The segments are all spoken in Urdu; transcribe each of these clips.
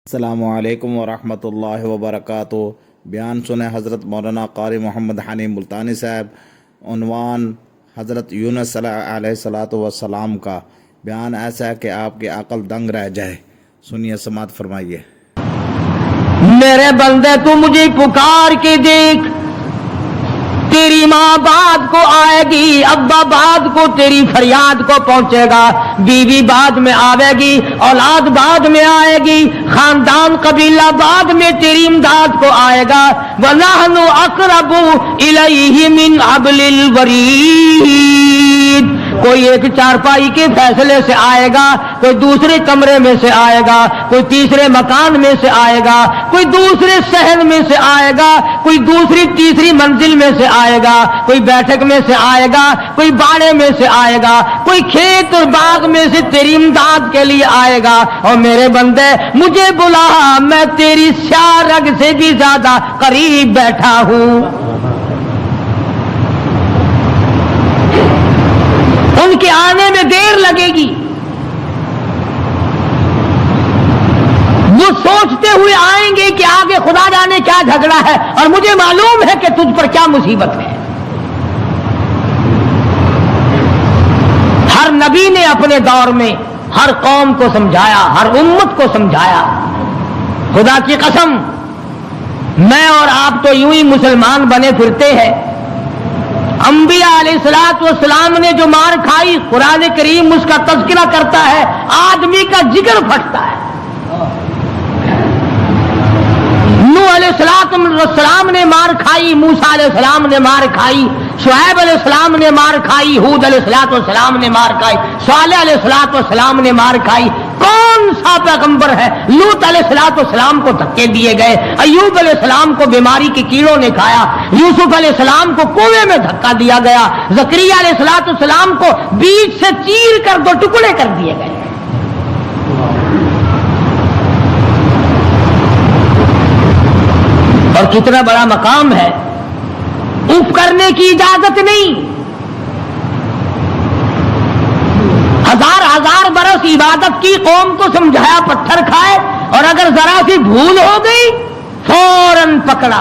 السلام علیکم ورحمۃ اللہ وبرکاتہ۔ بیان سنیں حضرت مولانا قاری محمد حنیف ملتانی صاحب۔ عنوان حضرت یونس علیہ السلام کا بیان ایسا ہے کہ آپ کی عقل دنگ رہ جائے۔ سنیے، سماعت فرمائیے۔ میرے بندے تو مجھے پکار کے دیکھ، تیری ماں بعد کو آئے گی، ابا بعد کو تیری فریاد کو پہنچے گا، بیوی بعد میں آئے گی، اولاد بعد میں آئے گی، خاندان قبیلہ بعد میں تیری امداد کو آئے گا۔ وَنَحْنُ أَقْرَبُ إِلَيْهِ مِنْ حَبْلِ الْوَرِيدِ۔ کوئی ایک چارپائی کے فیصلے سے آئے گا، کوئی دوسرے کمرے میں سے آئے گا، کوئی تیسرے مکان میں سے آئے گا، کوئی دوسرے صحن میں سے آئے گا، کوئی دوسری تیسری منزل میں سے آئے گا، کوئی بیٹھک میں سے آئے گا، کوئی باڑے میں سے آئے گا، کوئی کھیت اور باغ میں سے تیری امداد کے لیے آئے گا۔ اور میرے بندے مجھے بلا، میں تیری سیاہ رگ سے بھی زیادہ قریب بیٹھا ہوں۔ ان کے آنے میں دیر لگے گی، وہ سوچتے ہوئے آئیں گے کہ آگے خدا جانے کیا جھگڑا ہے، اور مجھے معلوم ہے کہ تجھ پر کیا مصیبت ہے۔ ہر نبی نے اپنے دور میں ہر قوم کو سمجھایا، ہر امت کو سمجھایا۔ خدا کی قسم، میں اور آپ تو یوں ہی مسلمان بنے پھرتے ہیں۔ انبیاء علیہ السلام نے جو مار کھائی، قرآن کریم اس کا تذکرہ کرتا ہے، آدمی کا جگر پھٹتا ہے۔ نوح علیہ السلام نے مار کھائی، موسیٰ علیہ السلام نے مار کھائی، شعیب علیہ السلام نے مار کھائی، ہود علیہ السلام نے مار کھائی، صالح علیہ السلام نے مار کھائی۔ کون سا پیغمبر ہے؟ لوط علیہ السلام کو دھکے دیے گئے، ایوب علیہ السلام کو بیماری کے کیڑوں نے کھایا، یوسف علیہ السلام کو کنویں میں دھکا دیا گیا، زکریا علیہ السلام کو بیچ سے چیر کر دو ٹکڑے کر دیے گئے۔ اور کتنا بڑا مقام ہے، اف کرنے کی اجازت نہیں۔ ہزار برس عبادت کی، قوم کو سمجھایا، پتھر کھائے، اور اگر ذرا سی بھول ہو گئی فوراً پکڑا،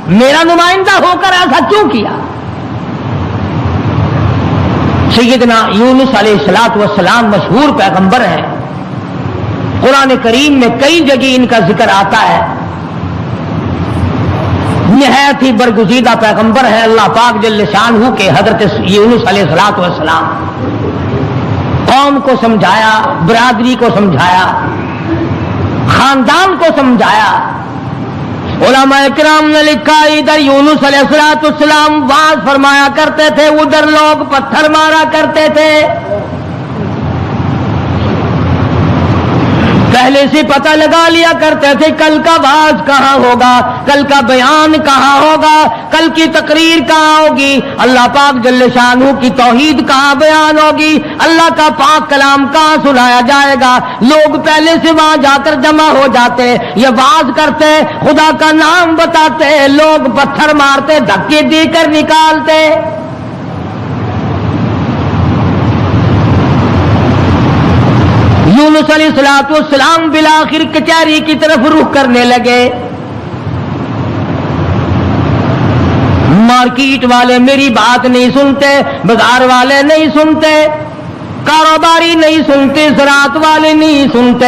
میرا نمائندہ ہو کر ایسا کیوں کیا؟ سیدنا یونس علیہ السلام مشہور پیغمبر ہیں، قرآن کریم میں کئی جگہ ان کا ذکر آتا ہے۔ نہایت ہی برگزیدہ پیغمبر ہے اللہ پاک جل شانہ کے حضرت یونس علیہ السلام۔ قوم کو سمجھایا، برادری کو سمجھایا، خاندان کو سمجھایا۔ علماء کرام نے لکھا، ادھر یونس علیہ السلام واز فرمایا کرتے تھے، ادھر لوگ پتھر مارا کرتے تھے۔ پہلے سے پتہ لگا لیا کرتے تھے کل کا واز کہاں ہوگا، کل کا بیان کہاں ہوگا، کل کی تقریر کہاں ہوگی، اللہ پاک جل شانہ کی توحید کہاں بیان ہوگی، اللہ کا پاک کلام کہاں سنایا جائے گا۔ لوگ پہلے سے وہاں جا کر جمع ہو جاتے، یہ واز کرتے، خدا کا نام بتاتے، لوگ پتھر مارتے، دھکے دے کر نکالتے۔ یونس علیہ السلام بالآخر کچہری کی طرف رخ کرنے لگے۔ مارکیٹ والے میری بات نہیں سنتے، بازار والے نہیں سنتے، کاروباری نہیں سنتے، زراعت والے نہیں سنتے،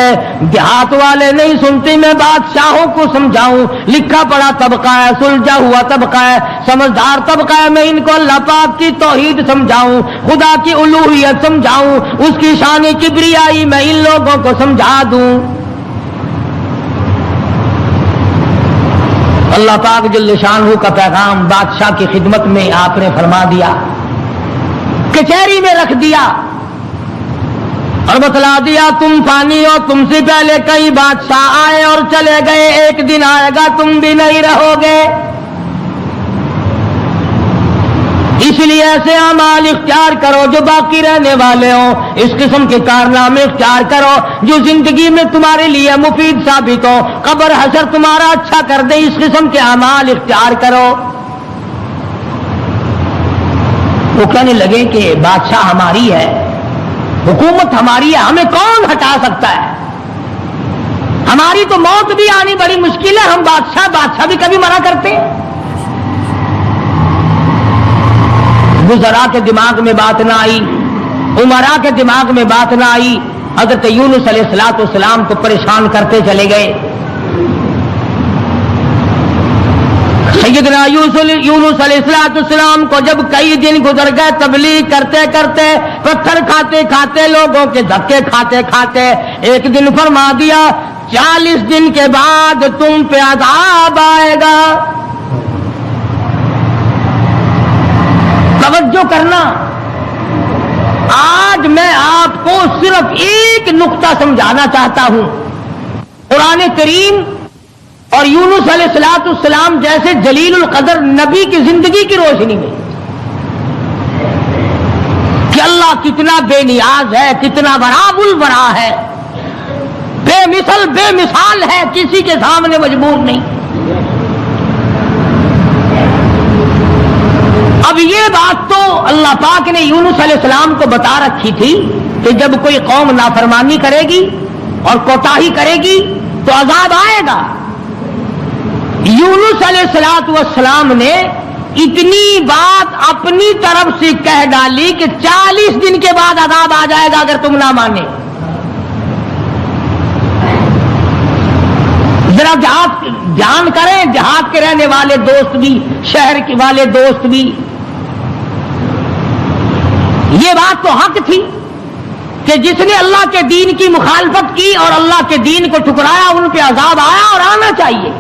دیہات والے نہیں سنتے۔ میں بادشاہوں کو سمجھاؤں، لکھا پڑھا طبقہ ہے، سلجھا ہوا طبقہ ہے، سمجھدار طبقہ ہے، میں ان کو اللہ پاک کی توحید سمجھاؤں، خدا کی الوہیت سمجھاؤں، اس کی شان کبریائی میں ان لوگوں کو سمجھا دوں۔ اللہ پاک جل شانہ کا پیغام بادشاہ کی خدمت میں آپ نے فرما دیا، کچہری میں رکھ دیا اور بتلا دیا تم فانی ہو، تم سے پہلے کئی بادشاہ آئے اور چلے گئے، ایک دن آئے گا تم بھی نہیں رہو گے، اس لیے ایسے اعمال اختیار کرو جو باقی رہنے والے ہوں، اس قسم کے کارنامے اختیار کرو جو زندگی میں تمہارے لیے مفید ثابت ہو، قبر حشر تمہارا اچھا کر دے، اس قسم کے اعمال اختیار کرو۔ وہ کہنے لگے کہ بادشاہ ہماری ہے، حکومت ہماری ہے، ہمیں کون ہٹا سکتا ہے؟ ہماری تو موت بھی آنی بڑی مشکل ہے، ہم بادشاہ بھی کبھی منع کرتے ہیں۔ وزراء کے دماغ میں بات نہ آئی، عمراء کے دماغ میں بات نہ آئی، حضرت یونس علیہ السلام کو پریشان کرتے چلے گئے۔ سیدنا یونس علیہ السلام کو جب کئی دن گزر گئے تبلیغ کرتے کرتے، پتھر کھاتے کھاتے، لوگوں کے دھکے کھاتے کھاتے، ایک دن فرما دیا 40 دن کے بعد تم پہ عذاب آئے گا۔ توجہ کرنا، آج میں آپ کو صرف ایک نقطہ سمجھانا چاہتا ہوں، قرآن کریم اور یونس علیہ السلام جیسے جلیل القدر نبی کی زندگی کی روشنی میں کہ اللہ کتنا بے نیاز ہے، کتنا براب البرا ہے، بے مثل بے مثال ہے، کسی کے سامنے مجبور نہیں۔ اب یہ بات تو اللہ پاک نے یونس علیہ السلام کو بتا رکھی تھی کہ جب کوئی قوم نافرمانی کرے گی اور کوتاہی کرے گی تو عذاب آئے گا۔ یونس علیہ السلام نے اتنی بات اپنی طرف سے کہہ ڈالی کہ 40 دن کے بعد عذاب آ جائے گا اگر تم نہ مانے۔ ذرا جان کریں، دیہات کے رہنے والے دوست بھی، شہر کے والے دوست بھی، یہ بات تو حق تھی کہ جس نے اللہ کے دین کی مخالفت کی اور اللہ کے دین کو ٹھکرایا ان پہ عذاب آیا اور آنا چاہیے۔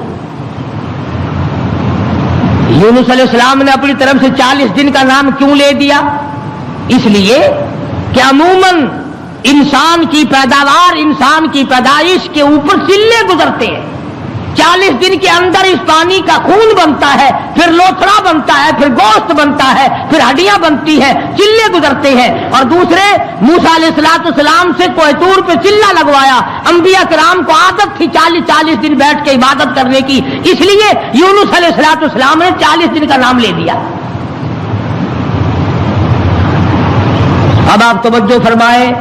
یونس علیہ السلام نے اپنی طرف سے 40 دن کا نام کیوں لے دیا؟ اس لیے کہ عموماً انسان کی پیداوار، انسان کی پیدائش کے اوپر چلے گزرتے ہیں۔ 40 دن کے اندر اس پانی کا خون بنتا ہے، پھر لوتھڑا بنتا ہے، پھر گوشت بنتا ہے، پھر ہڈیاں بنتی ہیں، چلے گزرتے ہیں۔ اور دوسرے موسیٰ علیہ السلام سے کوہ طور پہ چلہ لگوایا، انبیاء کرام کو عادت تھی 40 دن بیٹھ کے عبادت کرنے کی، اس لیے یونس علیہ السلام نے 40 دن کا نام لے دیا۔ اب آپ توجہ فرمائیں،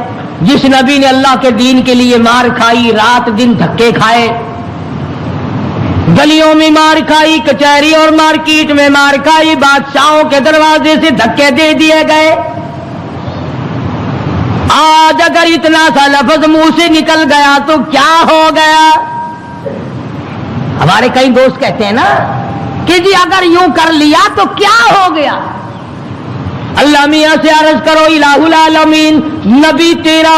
جس نبی نے اللہ کے دین کے لیے مار کھائی، رات دن دھکے کھائے، گلیوں میں مار کھائی، کچہری اور مارکیٹ میں مار کھائی، بادشاہوں کے دروازے سے دھکے دے دیے گئے، آج اگر اتنا سا لفظ منہ سے نکل گیا تو کیا ہو گیا؟ ہمارے کئی دوست کہتے ہیں نا کہ جی اگر یوں کر لیا تو کیا ہو گیا؟ اللہ میاں سے عرض کرو الہ العالمین، نبی تیرا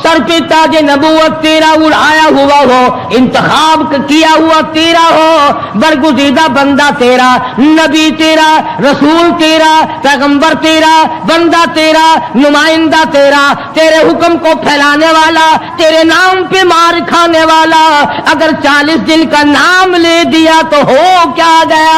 سر پہ تاج نبوت تیرا اڑایا ہوا ہو، انتخاب کیا ہوا تیرا ہو، برگزیدہ بندہ تیرا، نبی تیرا، رسول تیرا، پیغمبر تیرا، بندہ تیرا، نمائندہ تیرا، تیرے حکم کو پھیلانے والا، تیرے نام پہ مار کھانے والا، اگر 40 دن کا نام لے دیا تو ہو کیا گیا؟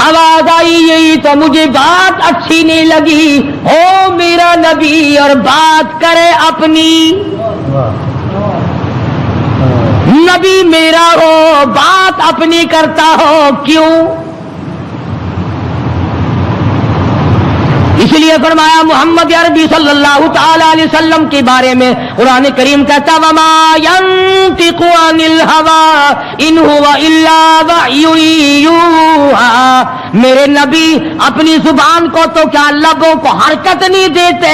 آواز آئی یہی تو مجھے بات اچھی نہیں لگی، ہو میرا نبی اور بات کرے اپنی، نبی میرا ہو بات اپنی کرتا ہو کیوں؟ اس لیے فرمایا محمد عربی صلی اللہ تعالی علیہ وسلم کے بارے میں قرآن کریم کہتا وما ينطق عن الهوى ان هو الا وحی یوحی، میرے نبی اپنی زبان کو تو کیا لبوں کو حرکت نہیں دیتے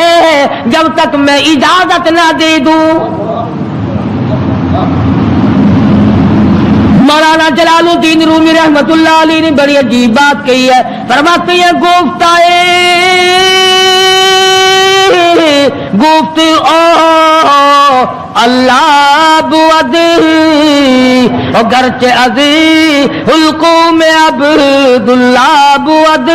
جب تک میں اجازت نہ دے دوں۔ مولانا جلال الدین رومی رحمت اللہ علیہ نے بڑی عجیب بات کہی ہے، فرماتے ہیں گفت او اللہ بود گرچہ ازی حلقوم عبداللہ بود،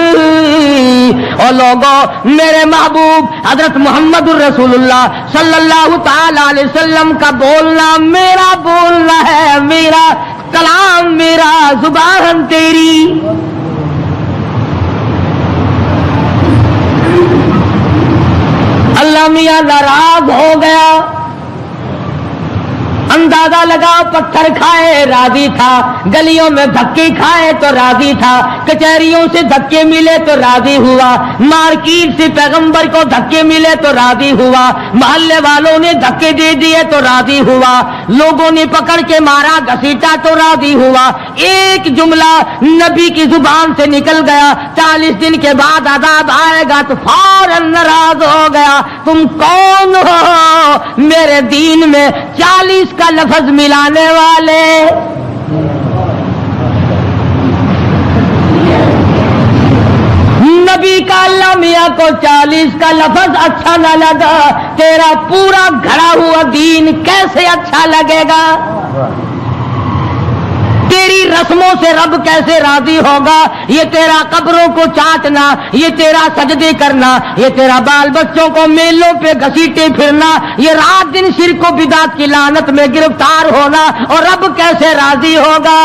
اور لوگوں میرے محبوب حضرت محمد الرسول اللہ صلی اللہ تعالی علیہ وسلم کا بولنا میرا بولنا ہے، میرا کلام میرا زبان تیری۔ اللہ میاں ناراض ہو گیا، اندازہ لگاؤ پتھر کھائے راضی تھا، گلیوں میں دھکے کھائے تو راضی تھا، کچہریوں سے دھکے ملے تو راضی ہوا، مارکیٹ سے پیغمبر کو دھکے ملے تو راضی ہوا، محلے والوں نے دھکے دے دیے تو راضی ہوا، لوگوں نے پکڑ کے مارا گھسیٹا تو راضی ہوا۔ ایک جملہ نبی کی زبان سے نکل گیا، 40 دن کے بعد عذاب آئے گا تو فوراً ناراض ہو گیا۔ تم کون ہو میرے دین میں 40 کا لفظ ملانے والے؟ نبی کا اللہ میاں کو 40 کا لفظ اچھا نہ لگا، تیرا پورا گھڑا ہوا دین کیسے اچھا لگے گا؟ تیری رسموں سے رب کیسے راضی ہوگا؟ یہ تیرا قبروں کو چاٹنا، یہ تیرا سجدے کرنا، یہ تیرا بال بچوں کو میلوں پہ گھسیٹے پھرنا، یہ رات دن شرک و بدعت کی لعنت میں گرفتار ہونا، اور رب کیسے راضی ہوگا؟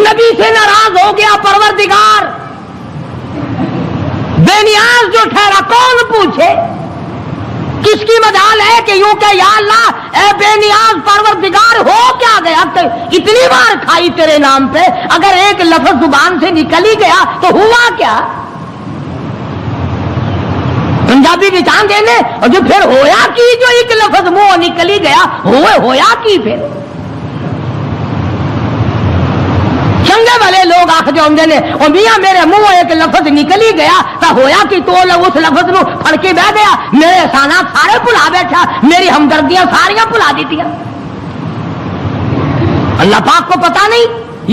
نبی سے ناراض ہو گیا پروردگار، بے نیاز جو ٹھہرا کون پوچھے؟ کس کی مجال ہے کہ یوں کہ یا اللہ اے بے نیاز پروردگار ہو کیا گیا؟ اتنی بار کھائی تیرے نام پہ، اگر ایک لفظ زبان سے نکل ہی گیا تو ہوا کیا؟ پنجابی بچان دینے اور جو پھر ہویا کی، جو ایک لفظ منہ نکل ہی گیا ہویا کی پھر چنگے والے لوگ آخ جو نے اور میاں میرے منہ ایک لفظ نکل ہی گیا تو ہویا کہ تو اس لفظ نو پھڑ کے بہ گیا، میرے احسانات سارے بھلا بیٹھا، میری ہمدردیاں ساریاں بھلا دیتی۔ اللہ پاک کو پتا نہیں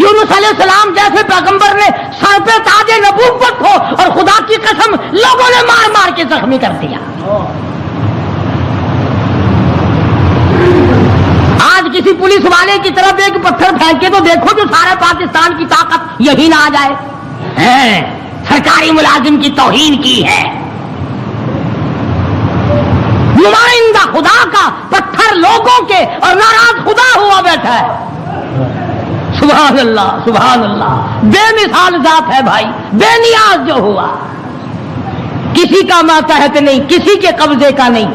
یونس علیہ السلام جیسے پیغمبر نے سر پہ تاج نبوت ہو اور خدا کی قسم لوگوں نے مار مار کے زخمی کر دیا۔ آج کسی پولیس والے کی طرف ایک پتھر پھینکے تو دیکھو جو سارے پاکستان کی طاقت یہی نہ آ جائے، سرکاری ملازم کی توہین کی ہے، نمائندہ خدا کا پتھر لوگوں کے اور ناراض خدا ہوا بیٹھا ہے۔ سبحان اللہ سبحان اللہ، بے مثال ذات ہے بھائی، بے نیاز جو ہوا، کسی کا ماتحت نہیں، کسی کے قبضے کا نہیں،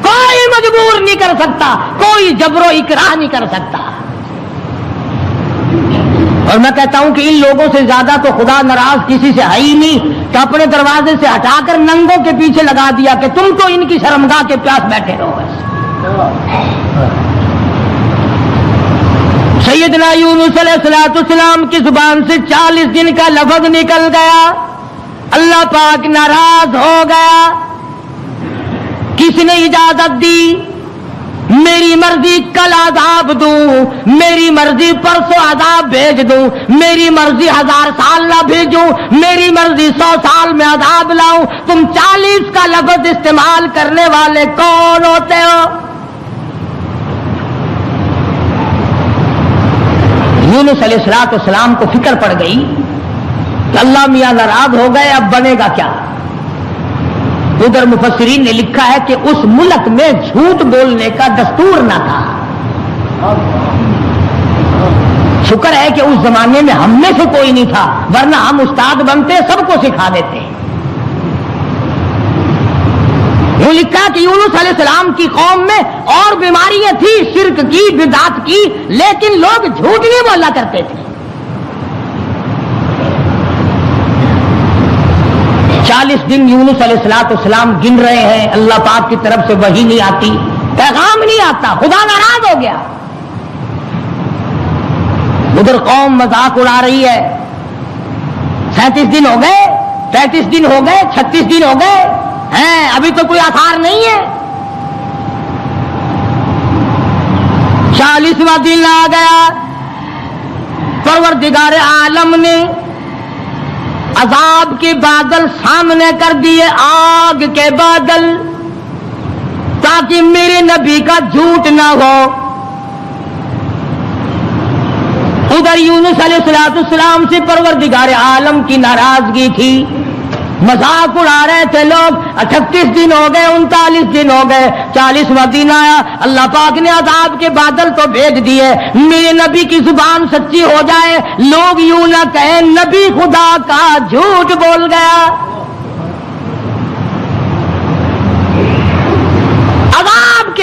کوئی مجبور نہیں کر سکتا، کوئی جبر و اکراہ نہیں کر سکتا۔ اور میں کہتا ہوں کہ ان لوگوں سے زیادہ تو خدا ناراض کسی سے ہے ہی نہیں کہ اپنے دروازے سے ہٹا کر ننگوں کے پیچھے لگا دیا کہ تم تو ان کی شرمگاہ کے پیاس بیٹھے رہو بس۔ سیدنا یونس علیہ السلام کی زبان سے 40 دن کا لفظ نکل گیا، اللہ پاک ناراض ہو گیا۔ کس نے اجازت دی؟ میری مرضی کل عذاب دوں، میری مرضی پرسوں عذاب بھیج دوں، میری مرضی 1000 سال نہ بھیجوں، میری مرضی 100 سال میں عذاب لاؤں، تم 40 کا لفظ استعمال کرنے والے کون ہوتے ہو؟ یونس علیہ السلام کو فکر پڑ گئی کہ اللہ میاں ناراض ہو گئے، اب بنے گا کیا؟ ادھر مفسرین نے لکھا ہے کہ اس ملک میں جھوٹ بولنے کا دستور نہ تھا۔ شکر ہے کہ اس زمانے میں ہم میں سے کوئی نہیں تھا، ورنہ ہم استاد بنتے سب کو سکھا دیتے۔ وہ لکھا کہ یونس علیہ السلام کی قوم میں اور بیماریاں تھیں، شرک کی، بدعت کی، لیکن لوگ جھوٹ نہیں بولا کرتے تھے۔ 40 دن یونس علیہ السلام گن رہے ہیں، اللہ پاک کی طرف سے وحی نہیں آتی، پیغام نہیں آتا، خدا ناراض ہو گیا۔ ادھر قوم مذاق اڑا رہی ہے، 37 دن ہو گئے، 35 دن ہو گئے، 36 دن ہو گئے ہیں، ابھی تو کوئی آثار نہیں ہے۔ 40واں دن آ گیا، پروردگار عالم نے عذاب کے بادل سامنے کر دیے، آگ کے بادل، تاکہ میرے نبی کا جھوٹ نہ ہو۔ ادھر یونس علیہ السلام سے پروردگار عالم کی ناراضگی تھی، مذاق اڑا رہے تھے لوگ۔ 38 دن ہو گئے، 39 دن ہو گئے، 40واں دن آیا، اللہ پاک نے عذاب کے بادل تو بھیج دیے، میرے نبی کی زبان سچی ہو جائے، لوگ یوں نہ کہیں نبی خدا کا جھوٹ بول گیا۔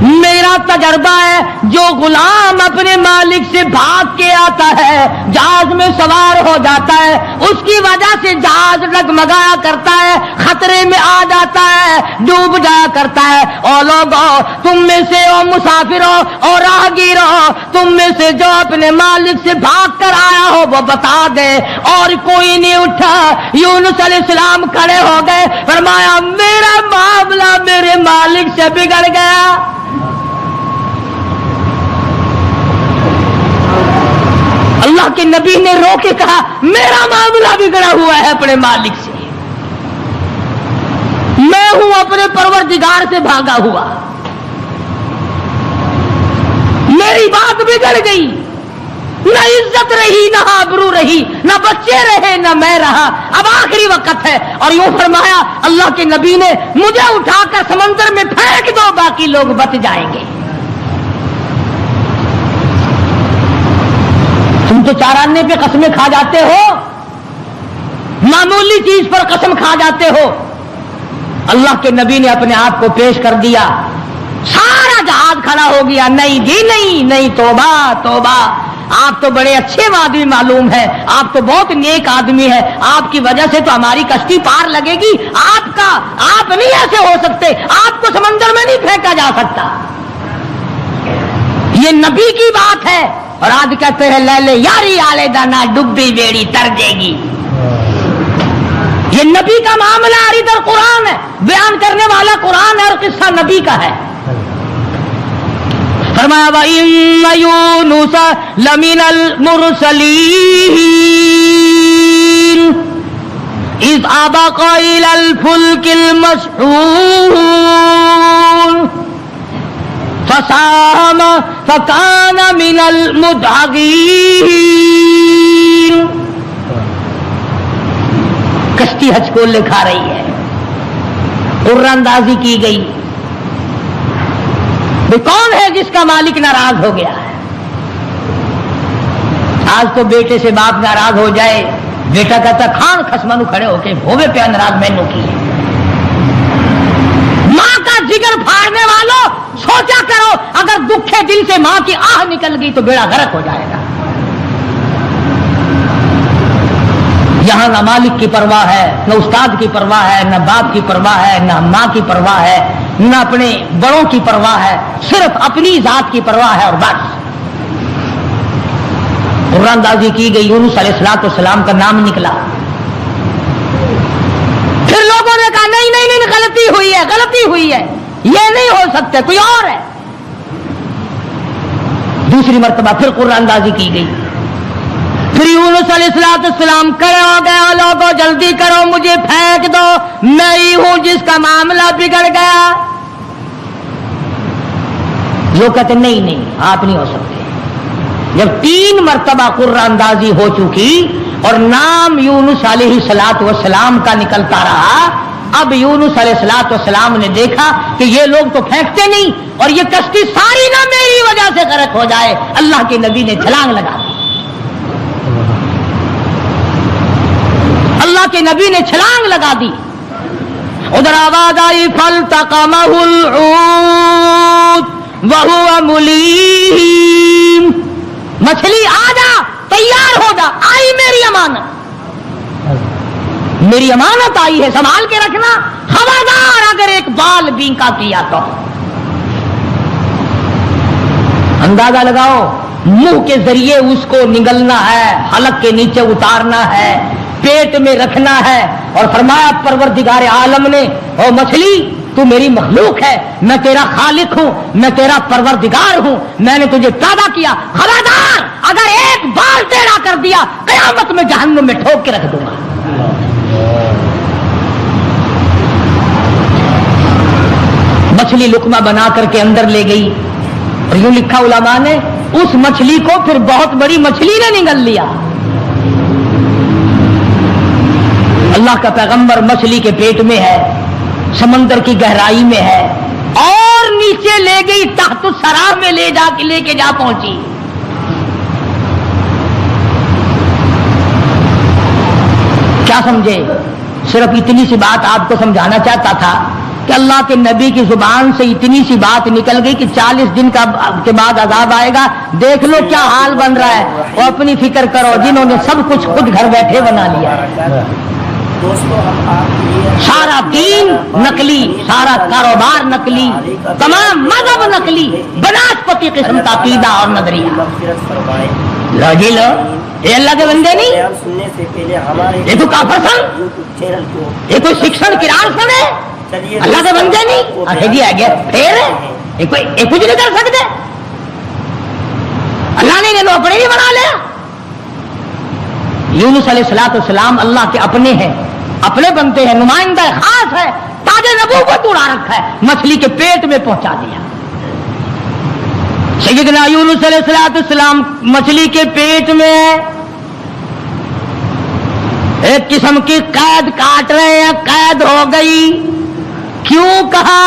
میرا تجربہ ہے جو غلام اپنے مالک سے بھاگ کے آتا ہے جہاز میں سوار ہو جاتا ہے اس کی وجہ سے جہاز ڈگمگایا کرتا ہے خطرے میں آ جاتا ہے ڈوب جایا کرتا ہے۔ اور لوگوں تم میں سے او مسافروں اور راہگیروں تم میں سے جو اپنے مالک سے بھاگ کر آیا ہو وہ بتا دے۔ اور کوئی نہیں اٹھا۔ یونس علیہ السلام کھڑے ہو گئے، فرمایا میرا معاملہ میرے مالک سے بگڑ گیا۔ اللہ کے نبی نے رو کے کہا میرا معاملہ بگڑا ہوا ہے اپنے مالک سے، میں ہوں اپنے پروردگار سے بھاگا ہوا، میری بات بگڑ گئی، نہ عزت رہی نہ آبرو رہی، نہ بچے رہے نہ میں رہا، اب آخری وقت ہے۔ اور یوں فرمایا اللہ کے نبی نے مجھے اٹھا کر سمندر میں پھینک دو باقی لوگ بچ جائیں گے۔ تم تو چارانے پہ قسمیں کھا جاتے ہو، معمولی چیز پر قسم کھا جاتے ہو۔ اللہ کے نبی نے اپنے آپ کو پیش کر دیا، سارا جہاز کھڑا ہو گیا، نہیں جی نہیں، توبہ توبہ، آپ تو بڑے اچھے آدمی معلوم ہے، آپ تو بہت نیک آدمی ہے، آپ کی وجہ سے تو ہماری کشتی پار لگے گی، آپ نہیں ایسے ہو سکتے، آپ کو سمندر میں نہیں پھینکا جا سکتا۔ یہ نبی کی بات ہے۔ اور آج کہتے ہیں لے لے یاری آلے دانا ڈبی بیڑی تر جائے گی۔ یہ نبی کا معاملہ اور ادھر قرآن ہے، بیان کرنے والا قرآن ہے اور قصہ نبی کا ہے۔ فرمایا وَإِنَّ يُونُسَ لَمِنَ الْمُرْسَلِينَ إِذْ أَبَقَ إِلَى الْفُلْكِ الْمَشْحُونِ فَسَاهَمَ فَكَانَ مِنَ الْمُدْحَضِينَ۔ کشتی حج کو لکھا رہی ہے، قرآن اندازی کی گئی، کون ہے جس کا مالک ناراض ہو گیا ہے؟ آج تو بیٹے سے باپ ناراض ہو جائے، بیٹا کہتا کھان خسمانو کھڑے ہو کے ہوے پہ ناراض مینو کی ہے۔ ماں کا جگر پھاڑنے والوں سوچا کرو اگر دکھے دل سے ماں کی آہ نکل گئی تو بیڑا غرق ہو جائے گا۔ یہاں نہ مالک کی پرواہ ہے، نہ استاد کی پرواہ ہے، نہ باپ کی پرواہ ہے، نہ ماں کی پرواہ ہے، نہ اپنے بڑوں کی پرواہ ہے، صرف اپنی ذات کی پرواہ ہے اور بس۔ قرآن اندازی کی گئی، یونس علیہ السلام کا نام نکلا، پھر لوگوں نے کہا نہیں نہیں نہیں غلطی ہوئی ہے، غلطی ہوئی ہے، یہ نہیں ہو سکتے، کوئی اور ہے۔ دوسری مرتبہ پھر قرآن اندازی کی گئی، پھر یونس علیہ السلام کھڑے ہو گئے، لوگوں جلدی کرو مجھے پھینک دو، میں ہی ہوں جس کا معاملہ بگڑ گیا۔ لوگ کہتے نہیں نہیں آپ نہیں ہو سکتے۔ جب 3 مرتبہ قرآن اندازی ہو چکی اور نام یونس علیہ السلام کا نکلتا رہا، اب یونس علیہ السلام نے دیکھا کہ یہ لوگ تو پھینکتے نہیں اور یہ کشتی ساری نہ میری وجہ سے غرق ہو جائے، اللہ کے نبی نے چھلانگ لگا دی، اللہ کے نبی نے چھلانگ لگا دی۔ ادھر آواز آئی فَالْتَقَمَهُ الْحُوتُ وَهُوَ مُلِيمٌ، مچھلی آ جا، تیار ہو جا، آئی میری امانت، میری امانت آئی ہے، سنبھال کے رکھنا، خبردار اگر ایک بال بینکا کیا تو۔ اندازہ لگاؤ، منہ کے ذریعے اس کو نگلنا ہے، حلق کے نیچے اتارنا ہے، پیٹ میں رکھنا ہے، اور فرمایا پروردگار عالم نے او مچھلی تو میری مخلوق ہے، میں تیرا خالق ہوں، میں تیرا پروردگار ہوں، میں نے تجھے پیدا کیا، خبردار اگر ایک بال ٹیڑھا کر دیا قیامت میں جہنم میں ٹھوک کے رکھ دوں گا۔ مچھلی لقمہ بنا کر کے اندر لے گئی، اور یوں لکھا علماء نے اس مچھلی کو پھر بہت بڑی مچھلی نے نگل لیا۔ اللہ کا پیغمبر مچھلی کے پیٹ میں ہے، سمندر کی گہرائی میں ہے، اور نیچے لے گئی تحت الثرى میں لے کے جا پہنچی۔ کیا سمجھے؟ صرف اتنی سی بات آپ کو سمجھانا چاہتا تھا کہ اللہ کے نبی کی زبان سے اتنی سی بات نکل گئی کہ 40 دن کے بعد عذاب آئے گا. دیکھ لو کیا حال بن رہا ہے. اور اپنی فکر کرو جنہوں نے سب کچھ خود گھر بیٹھے بنا لیا. سارا دین نقلی, سارا کاروبار نقلی, تمام مذہب نقلی, بناسپتی قسم کا عقیدہ اور نظریہ. لو جی لو, یہ اللہ کے بندے نہیں, یہ تو کافر سن, یہ کوئی شکشن کرار سن ہے, اللہ کے بندے نہیں. آخر جی آ گیا پھر یہ کچھ نہیں کر سکتے. اللہ نے انہوں اپنے ہی بنا لیا. یونس علیہ الصلوۃ والسلام اللہ کے اپنے ہیں, اپنے بنتے ہیں, نمائندہ خاص ہے, تاج نبوت اڑا رکھا ہے, مچھلی کے پیٹ میں پہنچا دیا. سیدنا یونس علیہ الصلوۃ والسلام مچھلی کے پیٹ میں ایک قسم کی قید کاٹ رہے ہیں, قید ہو گئی. کیوں کہا,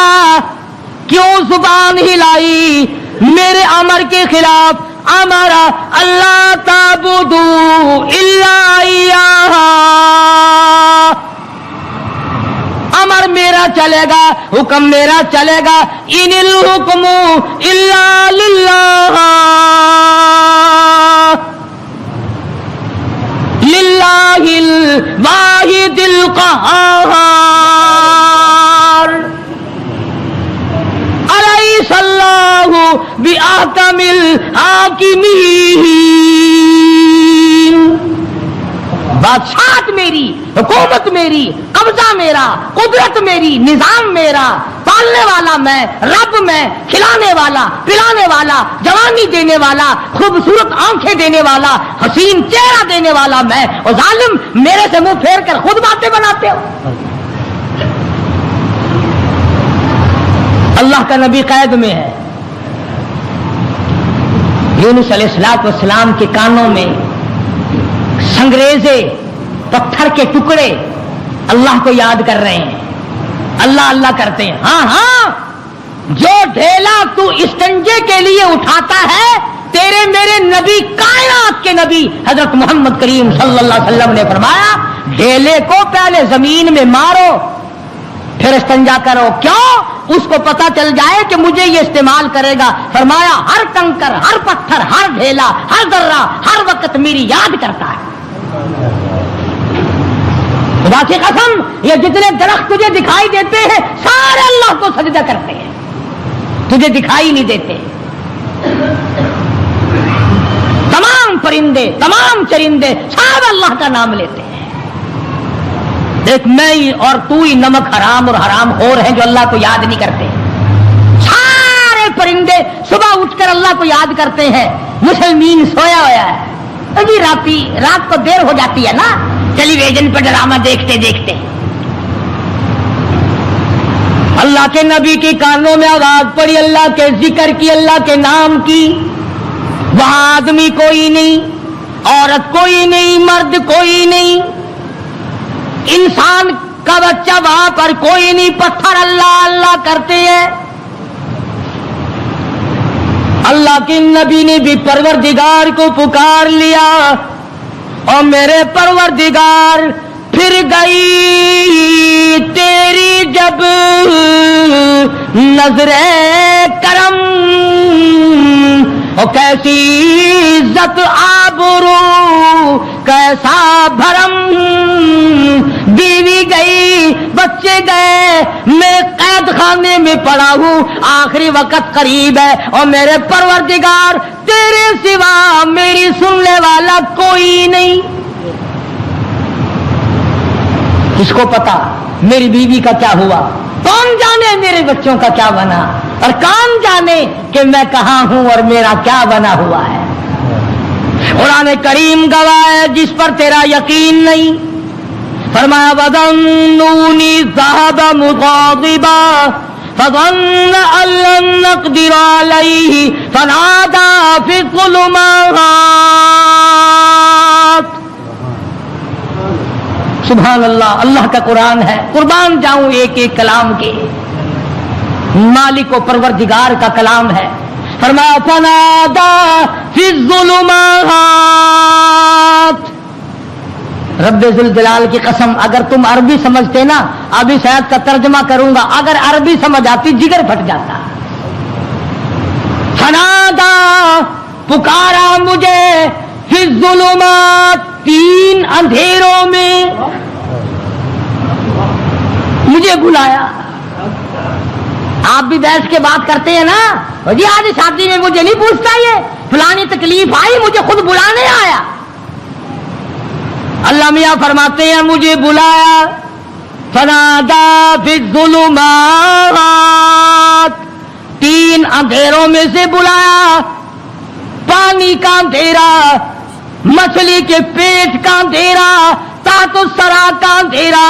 کیوں زبان ہلائی میرے امر کے خلاف؟ امرا اللہ تعبدوا الا ایہ, امر میرا چلے گا, حکم میرا چلے گا. ان الحکم الا للہ, للہ الواحد القہار. الیس اللہ بأحکم الحاکمین. بادشاہت میری, حکومت میری, قبضہ میرا, قدرت میری, نظام میرا, پالنے والا میں, رب میں, کھلانے والا, پلانے والا, جوانی دینے والا, خوبصورت آنکھیں دینے والا, حسین چہرہ دینے والا میں. اور ظالم میرے سے منہ پھیر کر خود باتیں بناتے ہو. اللہ کا نبی قید میں ہے. یونس علیہ السلام کے کانوں میں سنگریزے, پتھر کے ٹکڑے اللہ کو یاد کر رہے ہیں, اللہ اللہ کرتے ہیں. ہاں ہاں, جو ڈھیلا تو استنجے کے لیے اٹھاتا ہے, تیرے میرے نبی, کائنات کے نبی حضرت محمد کریم صلی اللہ علیہ وسلم نے فرمایا ڈھیلے کو پہلے زمین میں مارو پھر استنجا کرو. کیوں؟ اس کو پتا چل جائے کہ مجھے یہ استعمال کرے گا. فرمایا ہر کنکر, ہر پتھر, ہر ڈھیلا, ہر ذرہ ہر وقت میری یاد کرتا ہے. خدا کی قسم, یہ جتنے درخت تجھے دکھائی دیتے ہیں سارے اللہ کو سجدہ کرتے ہیں, تجھے دکھائی نہیں دیتے. تمام پرندے, تمام چرندے سب اللہ کا نام لیتے ہیں. دیکھ میں ہی اور تو ہی نمک حرام اور حرام خور ہیں جو اللہ کو یاد نہیں کرتے. سارے پرندے صبح اٹھ کر اللہ کو یاد کرتے ہیں. مسلمین سویا ہوا ہے, ابھی رات کو دیر ہو جاتی ہے نا ٹیلی ویژن پہ ڈرامہ دیکھتے دیکھتے. اللہ کے نبی کے کانوں میں آواز پڑی, اللہ کے ذکر کی, اللہ کے نام کی. وہاں آدمی کوئی نہیں, عورت کوئی نہیں, مرد کوئی نہیں, انسان کا بچہ وہاں پر کوئی نہیں. پتھر اللہ اللہ کرتے ہیں. اللہ کے نبی نے بھی پروردگار کو پکار لیا, اور میرے پروردگار پھر گئی تیری جب نظر کرم, اور کیسی عزت آبرو کیسا بھرم. بیوی گئی, بچے گئے, میں قید خانے میں پڑا ہوں, آخری وقت قریب ہے, اور میرے پروردگار تیرے سوا میری سننے والا کوئی نہیں. کس کو پتا میری بیوی کا کیا ہوا؟ کون جانے میرے بچوں کا کیا بنا, اور کون جانے کہ میں کہاں ہوں اور میرا کیا بنا ہوا ہے. قرآن کریم گواہ ہے جس پر تیرا یقین نہیں. فرمایا وَظَنُّونِي ذَهَبَ مُغَاضِبًا فَظَنَّ أَن لَّن نَّقْدِرَ عَلَيْهِ فَنَادَىٰ فِي الظُّلُمَاتِ. سبحان اللہ, اللہ کا قرآن ہے. قربان جاؤں ایک ایک کلام کے, مالک و پروردگار کا کلام ہے. فرمایا فَنَادَىٰ فِي الظُّلُمَاتِ, رب ذوالجلال کی قسم اگر تم عربی سمجھتے نا، اب اس آیت کا ترجمہ کروں گا، اگر عربی سمجھ آتی جگر پھٹ جاتا. فنادا پکارا مجھے فی الظلمات، تین اندھیروں میں مجھے بلایا. آپ بھی بیٹھ کے بات کرتے ہیں نا، جی آج شادی میں مجھے نہیں پوچھتا، یہ فلانی تکلیف آئی مجھے خود بلانے آیا. اللہ میاں فرماتے ہیں مجھے بلایا. فنادا فی الظلمات، تین اندھیروں میں سے بلایا. پانی کا اندھیرا، مچھلی کے پیٹ کا اندھیرا، تحت الثری کا اندھیرا،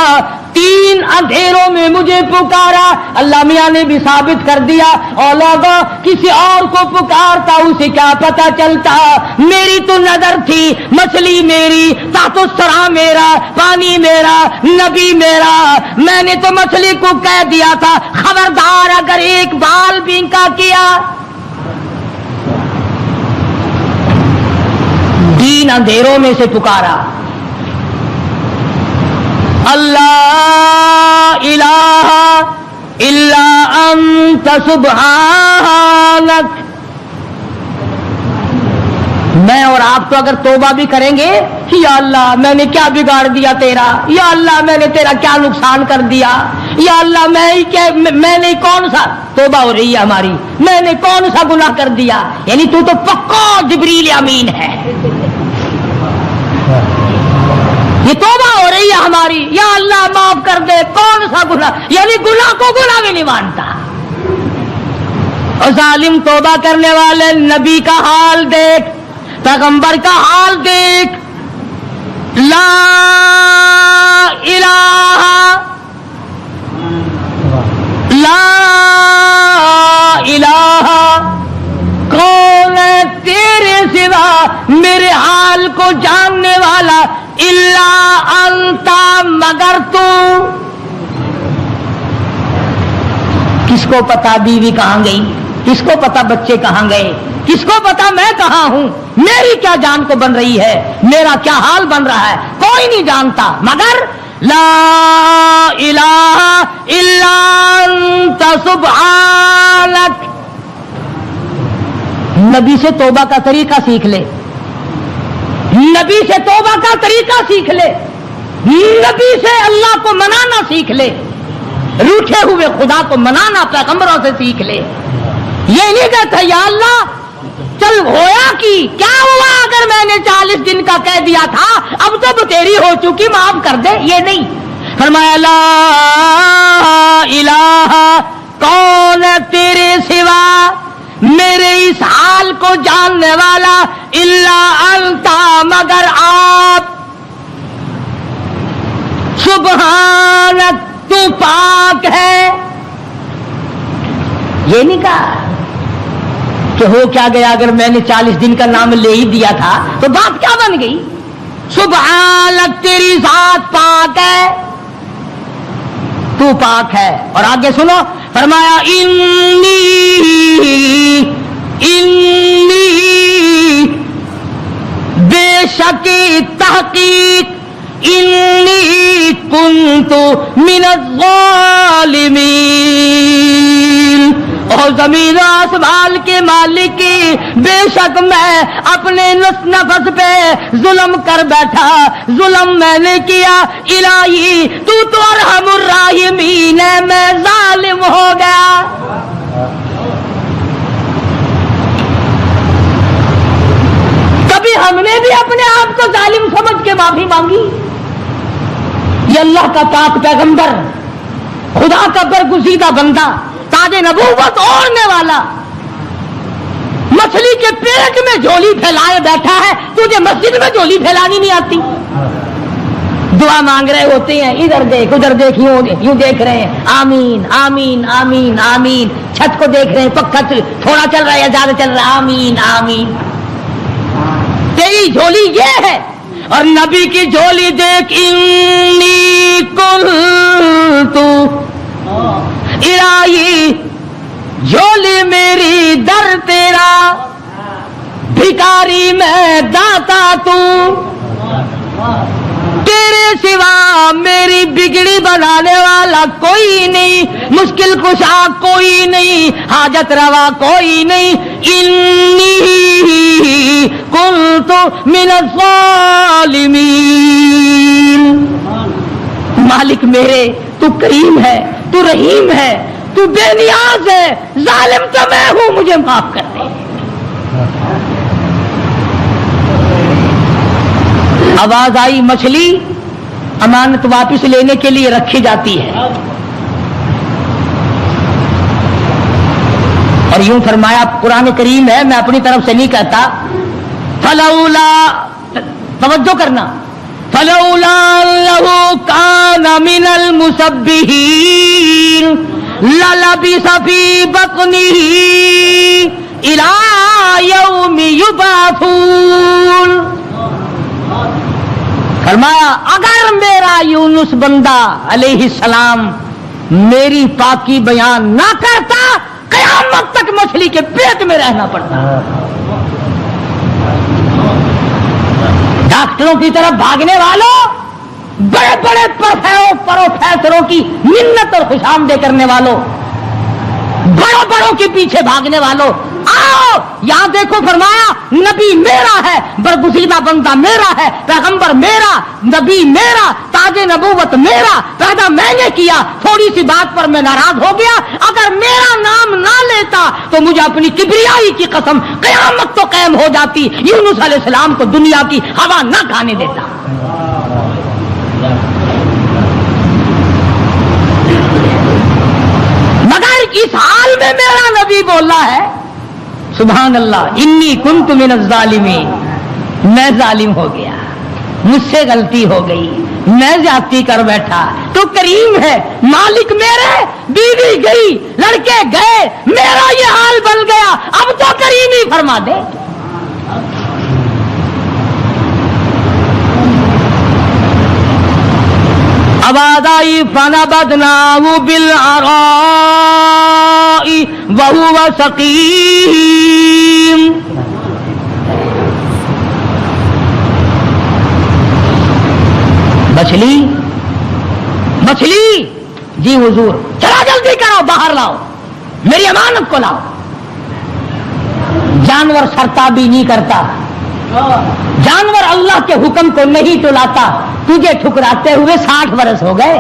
تین اندھیروں میں مجھے پکارا. اللہ میاں نے بھی ثابت کر دیا، اور لوگوں کسی اور کو پکارتا اسے کیا پتا چلتا. میری تو نظر تھی، مچھلی میری، تحت الثری میرا، پانی میرا، نبی میرا. میں نے تو مچھلی کو کہہ دیا تھا خبردار اگر ایک بال بھی کا کیا. تین اندھیروں میں سے پکارا. اللہ الہ الا انت سبحانک. میں اور آپ تو اگر توبہ بھی کریں گے، یا اللہ میں نے کیا بگاڑ دیا تیرا، یا اللہ میں نے تیرا کیا نقصان کر دیا، یا اللہ میں نے کون سا، توبہ ہو رہی ہے ہماری، میں نے کون سا گناہ کر دیا. یعنی تو پکا جبریل امین ہے. یہ توبہ ہو رہی ہے ہماری، یا اللہ معاف کر دے، کون سا گناہ، یعنی گناہ کو گناہ بھی نہیں مانتا. اور ظالم توبہ کرنے والے نبی کا حال دیکھ، پیغمبر کا حال دیکھ. لا الہ لا الہ، کون ہے تیرے سوا میرے حال کو جاننے والا، الا انتا، مگر تو. کس کو پتا بیوی کہاں گئی، کس کو پتا بچے کہاں گئے، کس کو پتا میں کہاں ہوں، میری کیا جان کو بن رہی ہے، میرا کیا حال بن رہا ہے، کوئی نہیں جانتا. مگر لا الہ الا انت سبحانک. نبی سے توبہ کا طریقہ سیکھ لے، نبی سے توبہ کا طریقہ سیکھ لے، نبی سے اللہ کو منانا سیکھ لے، روٹھے ہوئے خدا کو منانا پیغمبروں سے سیکھ لے. یہ نہیں کہتا یا اللہ چل ہویا کی کیا ہوا اگر میں نے 40 دن کا کہہ دیا تھا، اب تو تیری ہو چکی معاف کر دے. یہ نہیں. فرمایا لا الہ، کون ہے تیرے سوا میرے اس حال کو جاننے والا، الا انتا، مگر آپ. سبحانک، تو پاک ہے. یہ نہیں کہا کہ ہو کیا گیا اگر میں نے 40 دن کا نام لے ہی دیا تھا تو بات کیا بن گئی. سبحانک، تیری ذات پاک ہے، تو پاک ہے. اور آگے سنو، فرمایا انی بے شک تحقیق، انی کنت من الظالمین. اور زمین و آسمان کے مالک کی، بے شک میں اپنے نفس پہ ظلم کر بیٹھا، ظلم میں نے کیا. الہی تو ارحم الراحمین ہے، میں ظالم ہو گیا. کبھی ہم نے بھی اپنے آپ کو ظالم سمجھ کے معافی مانگی؟ یہ اللہ کا پاک پیغمبر، خدا کا برگزیدہ بندہ، تاج نبوت اوڑھنے والا، مچھلی کے پیٹ میں جھولی پھیلائے بیٹھا ہے، تجھے مسجد میں جھولی پھیلانی نہیں آتی؟ دعا مانگ رہے ہوتے ہیں، ادھر دیکھ ادھر دیکھ، یوں دیکھ رہے ہیں، آمین آمین آمین آمین. چھت کو دیکھ رہے ہیں، پکا تھوڑا چل رہا ہے یا زیادہ چل رہا ہے، آمین آمین. تیری جھولی یہ ہے. اور نبی کی جھولی دیکھ، انی کنت، الہی جھولی میری در تیرا، بھکاری میں داتا تو، تیرے سوا میری بگڑی بنانے والا کوئی نہیں، مشکل کشا کوئی نہیں، حاجت روا کوئی نہیں، انی کنت من الظالمین۔ مالک میرے تو کریم ہے، تو رحیم ہے، تو بے نیاز ہے، ظالم تو میں ہوں، مجھے معاف کر دے۔ آواز آئی مچھلی امانت واپس لینے کے لیے رکھی جاتی ہے، اور یوں فرمایا، قرآن کریم ہے، میں اپنی طرف سے نہیں کہتا، فلولا، توجہ کرنا، فلولا انه كان من المسبحين للبث في بطنه الى يوم يبعثون۔ فرمایا اگر میرا یونس بندہ علیہ السلام میری پاکی بیان نہ کرتا، قیامت تک مچھلی کے پیٹ میں رہنا پڑتا۔ ڈاکٹروں کی طرف بھاگنے والوں، بڑے بڑے پروفیسروں کی منت اور خوشامدے کرنے والوں، بڑوں بڑوں کے پیچھے بھاگنے والوں، آؤ یہاں دیکھو، فرمایا نبی میرا ہے، برگزیدہ بندہ میرا ہے، پیغمبر میرا، نبی میرا، تاج نبوت میرا، پیدا میں نے کیا، تھوڑی سی بات پر میں ناراض ہو گیا، اگر میرا نام نہ لیتا تو مجھے اپنی کبریائی کی قسم قیامت تو قائم ہو جاتی، یونس علیہ السلام کو دنیا کی ہوا نہ کھانے دیتا۔ مگر اس حال میں میرا نبی بولا ہے، سبحان اللہ، انی کنت من الظالمین، میں ظالم ہو گیا، مجھ سے غلطی ہو گئی، میں زیادتی کر بیٹھا، تو کریم ہے، مالک میرے، بیوی گئی، لڑکے گئے، میرا یہ حال بن گیا، اب تو کریم ہی فرما دے۔ آواز آئی فنبذناہ بالعراء وہو سقیم۔ مچھلی مچھلی، جی حضور، چلا جلدی کرو، باہر لاؤ، میری امانت کو لاؤ۔ جانور سرتابی نہیں کرتا، جانور اللہ کے حکم کو نہیں ٹلاتا، تجھے ٹھکراتے ہوئے 60 برس ہو گئے۔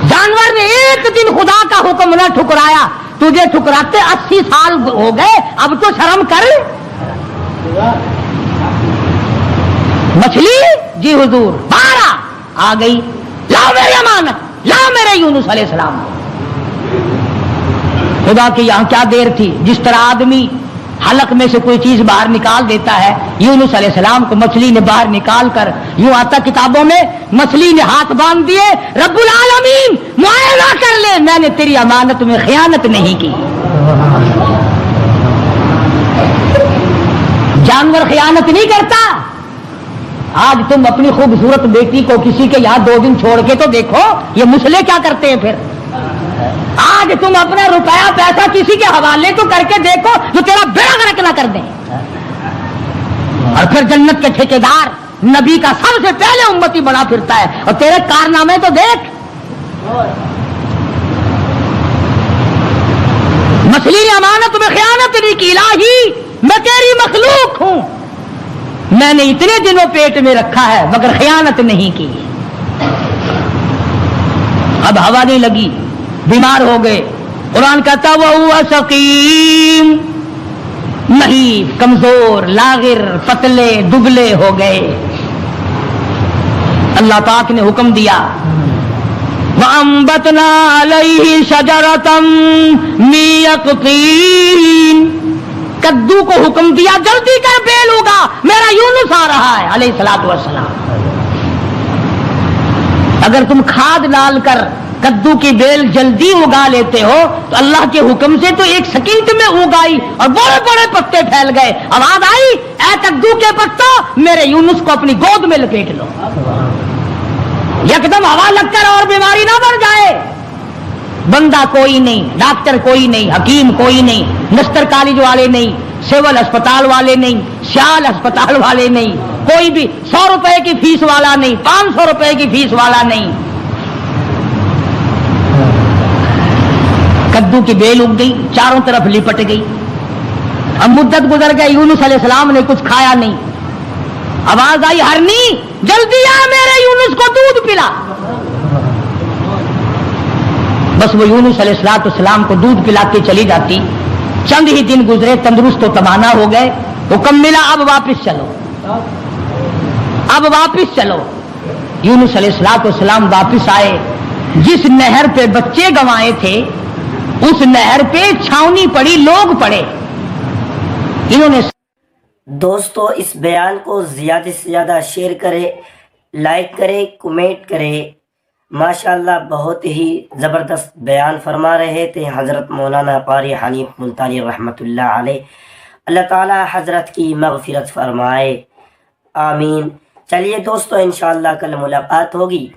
جانور نے ایک دن خدا کا حکم نہ ٹھکرایا، تجھے ٹھکراتے 80 سال ہو گئے، اب تو شرم کر۔ مچھلی، جی حضور، باہر آ گئی، لاؤ میری امانت، لاؤ میرے یونس علیہ السلام۔ خدا کی یہاں کیا دیر تھی، جس طرح آدمی حلق میں سے کوئی چیز باہر نکال دیتا ہے، یونس علیہ السلام کو مچھلی نے باہر نکال کر، یوں آتا کتابوں میں، مچھلی نے ہاتھ باندھ دیے، رب العالمین معائنہ کر لے، میں نے تیری امانت میں خیانت نہیں کی۔ جانور خیانت نہیں کرتا۔ آج تم اپنی خوبصورت بیٹی کو کسی کے یہاں 2 دن چھوڑ کے تو دیکھو، یہ مسلے کیا کرتے ہیں پھر۔ آج تم اپنا روپیہ پیسہ کسی کے حوالے تو کر کے دیکھو جو تیرا بیڑا غرق نہ کر دیں۔ اور پھر جنت کے ٹھیکیدار نبی کا سب سے پہلے امتی بنا پھرتا ہے، اور تیرے کارنامے تو دیکھ۔ مچھلی نے امانت میں خیانت نہیں کی، الہی میں تیری مخلوق ہوں، میں نے اتنے دنوں پیٹ میں رکھا ہے مگر خیانت نہیں کی۔ اب ہوا نہیں لگی، بیمار ہو گئے، قرآن کہتا وہو سقیم، نہیں، کمزور، لاغر، پتلے، دبلے ہو گئے۔ اللہ پاک نے حکم دیا، وَأَنبَتْنَا عَلَيْهِ شَجَرَةً مِّن يَقْطِينٍ، کدو کو حکم دیا جلدی کر، بیل ہوگا، میرا یونس آ رہا ہے علیہ الصلوۃ والسلام۔ اگر تم کھاد ڈال کر کدو کی بیل جلدی اگا لیتے ہو تو اللہ کے حکم سے تو 1 سیکنڈ میں اگائی اور بڑے بڑے پتے پھیل گئے۔ آواز آئی، اے کدو کے پتوں، میرے یونس کو اپنی گود میں لپیٹ لو، یکدم ہوا لگ کر اور بیماری نہ بڑھ جائے۔ بندہ کوئی نہیں، ڈاکٹر کوئی نہیں، حکیم کوئی نہیں، نستر کالج والے نہیں، سول ہسپتال والے نہیں، سیال ہسپتال والے نہیں، کوئی بھی 100 روپے کی فیس والا نہیں، 500 روپے کی فیس والا نہیں. کدو کی بیل اگ گئی، چاروں طرف لپٹ گئی. اب مدت گزر گئی، یونس علیہ السلام نے کچھ کھایا نہیں. آواز آئی ہرنی جلدی آ میرے یونس کو دودھ پلا. بس وہ یونس علیہ السلام کو دودھ پلا کے چلی جاتی. چند ہی دن گزرے، تندرست و توانا ہو گئے. حکم ملا اب واپس چلو، اب واپس چلو. یونس علیہ السلام واپس آئے. جس نہر پہ بچے گنوائے تھے اس نہر پہ چھاونی پڑی، لوگ پڑے. انہوں نے دوستو اس بیان کو زیادہ سے زیادہ شیئر کرے، لائک کرے، کمنٹ کرے. ماشاءاللہ بہت ہی زبردست بیان فرما رہے تھے حضرت مولانا قاری حنیف ملتانی رحمۃ اللہ علیہ. اللہ تعالی حضرت کی مغفرت فرمائے، آمین. چلیے دوستو انشاءاللہ کل ملاقات ہوگی.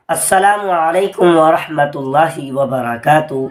السلام علیکم ورحمۃ اللہ وبرکاتہ.